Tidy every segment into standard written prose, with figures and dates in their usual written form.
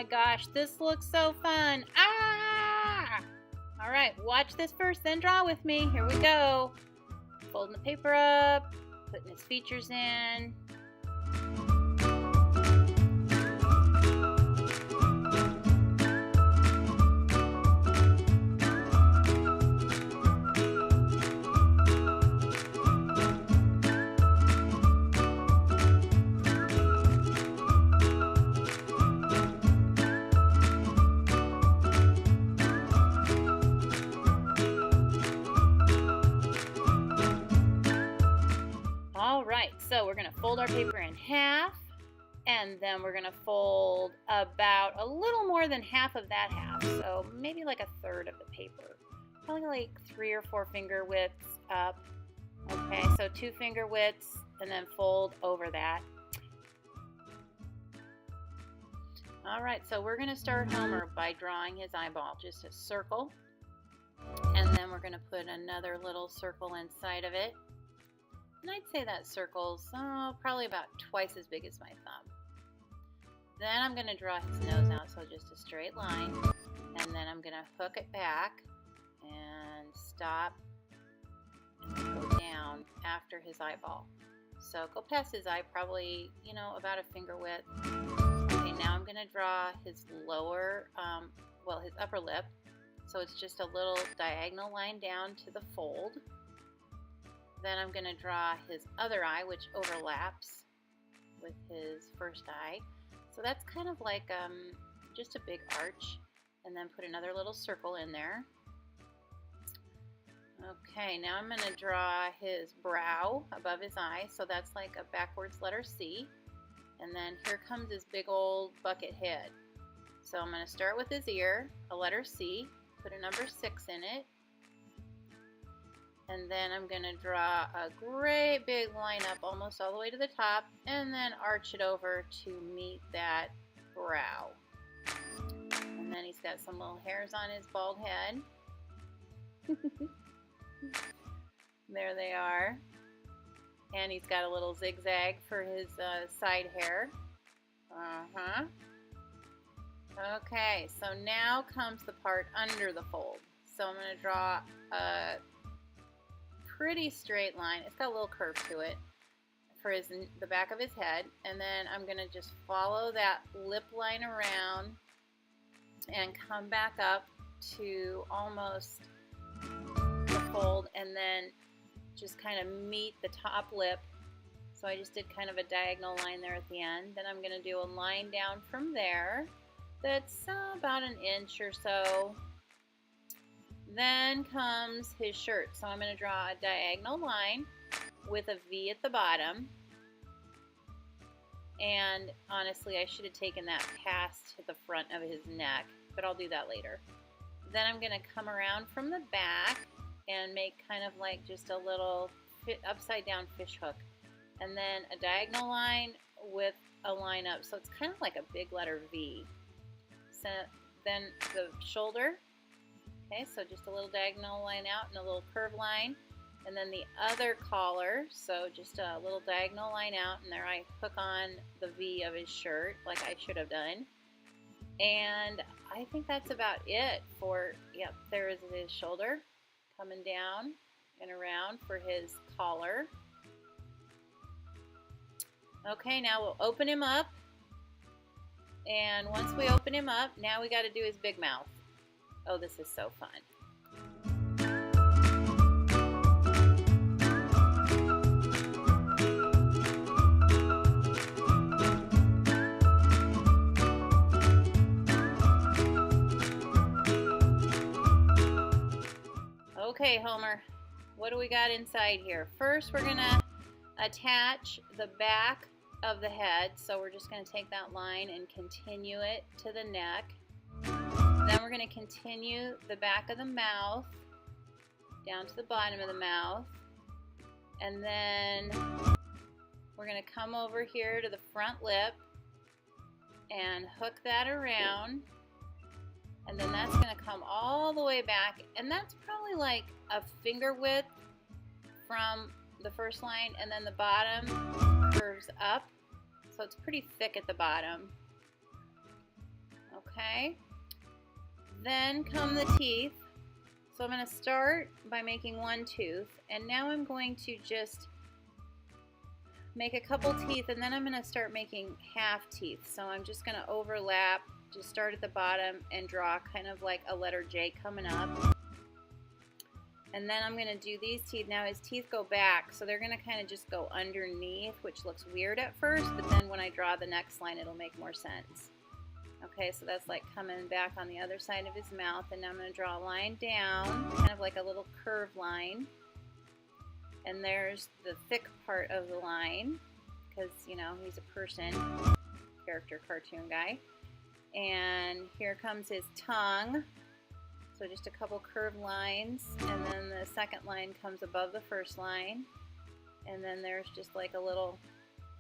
gosh, this looks so fun. Ah! All right, watch this first, then draw with me. Here we go. Folding the paper up, putting his features in. All right, so we're going to fold our paper in half, and then we're going to fold about a little more than half of that half, so maybe like a third of the paper, probably like 3 or 4 finger widths up. Okay, so 2 finger widths, and then fold over that. All right, so we're going to start Homer by drawing his eyeball, just a circle, and then we're going to put another little circle inside of it. And I'd say that circle's probably about twice as big as my thumb. Then I'm going to draw his nose out, so just a straight line. And then I'm going to hook it back and stop and then go down after his eyeball. So go past his eye, probably, about a finger width. Okay, now I'm going to draw his lower, his upper lip. So it's just a little diagonal line down to the fold. Then I'm going to draw his other eye, which overlaps with his first eye. So that's kind of like just a big arch. And then put another little circle in there. Okay, now I'm going to draw his brow above his eye. So that's like a backwards letter C. And then here comes his big old bucket head. So I'm going to start with his ear, a letter C, put a number 6 in it. And then I'm going to draw a great big line up almost all the way to the top, and then arch it over to meet that brow. And then he's got some little hairs on his bald head. There they are. And he's got a little zigzag for his side hair. Okay, so now comes the part under the fold. So I'm going to draw a pretty straight line. It's got a little curve to it for the back of his head, and then I'm going to just follow that lip line around and come back up to almost the fold, and then just kind of meet the top lip. So I just did kind of a diagonal line there at the end. Then I'm going to do a line down from there that's about an inch or so. Then comes his shirt. So I'm going to draw a diagonal line with a V at the bottom. And honestly, I should have taken that past the front of his neck, but I'll do that later. Then I'm going to come around from the back and make kind of like just a little upside down fish hook. And then a diagonal line with a line up. So it's kind of like a big letter V. So then the shoulder. Okay, so just a little diagonal line out and a little curve line. And then the other collar, so just a little diagonal line out, and there I hook on the V of his shirt like I should have done. And I think that's about it for, yep, there is his shoulder coming down and around for his collar. Okay, now we'll open him up. And once we open him up, now we got to do his big mouth. Oh, this is so fun. Okay, Homer, what do we got inside here? First, we're going to attach the back of the head. So we're just going to take that line and continue it to the neck. Then we're going to continue the back of the mouth down to the bottom of the mouth. And then we're going to come over here to the front lip and hook that around. And then that's going to come all the way back. And that's probably like a finger width from the first line. And then the bottom curves up. So it's pretty thick at the bottom. Okay. Then come the teeth. So I'm going to start by making one tooth, and now I'm going to just make a couple teeth, and then I'm going to start making half teeth. So I'm just going to overlap, just start at the bottom and draw kind of like a letter J coming up. And then I'm going to do these teeth. Now his teeth go back, so they're going to kind of just go underneath, which looks weird at first, but then when I draw the next line, it'll make more sense. Okay, so that's like coming back on the other side of his mouth, and now I'm going to draw a line down, kind of like a little curved line. And there's the thick part of the line, because, you know, he's a person, character, cartoon guy. And here comes his tongue. So just a couple curved lines, and then the second line comes above the first line. And then there's just like a little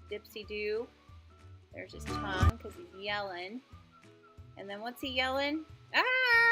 dipsy-do. There's his tongue, because he's yelling. And then what's he yelling? Ah!